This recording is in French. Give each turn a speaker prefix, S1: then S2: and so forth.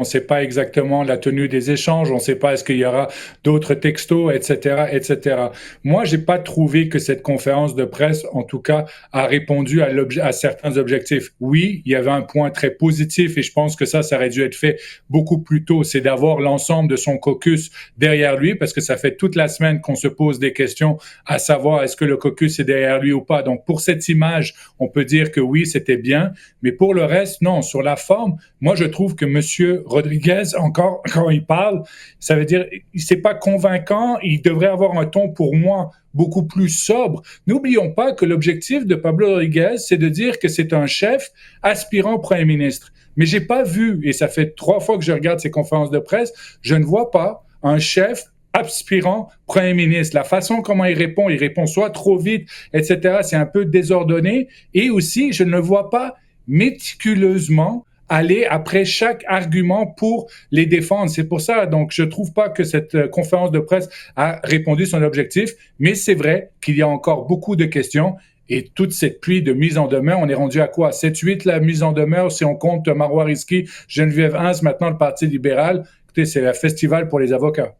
S1: On ne sait pas exactement la tenue des échanges, on ne sait pas est-ce qu'il y aura d'autres textos, etc., etc. Moi, j'ai pas trouvé que cette conférence de presse, en tout cas, a répondu à certains objectifs. Oui, il y avait un point très positif et je pense que ça aurait dû être fait beaucoup plus tôt, c'est d'avoir l'ensemble de son caucus derrière lui, parce que ça fait toute la semaine qu'on se pose des questions à savoir est-ce que le caucus est derrière lui ou pas. Donc, pour cette image, on peut dire que oui, c'était bien, mais pour le reste, non. Sur la forme, moi, je trouve que Monsieur Rodriguez, encore, quand il parle, ça veut dire, c'est pas convaincant. Il devrait avoir un ton, pour moi, beaucoup plus sobre. N'oublions pas que l'objectif de Pablo Rodriguez, c'est de dire que c'est un chef aspirant Premier ministre. Mais j'ai pas vu, et ça fait 3 fois que je regarde ces conférences de presse, je ne vois pas un chef aspirant Premier ministre. La façon comment il répond soit trop vite, etc. C'est un peu désordonné. Et aussi, je ne le vois pas méticuleusement aller après chaque argument pour les défendre. C'est pour ça, donc, je trouve pas que cette conférence de presse a répondu son objectif, mais c'est vrai qu'il y a encore beaucoup de questions et toute cette pluie de mise en demeure, on est rendu à quoi? 7-8 la mise en demeure, si on compte Marois Risky, Geneviève Hans, maintenant le Parti libéral. Écoutez, c'est un festival pour les avocats.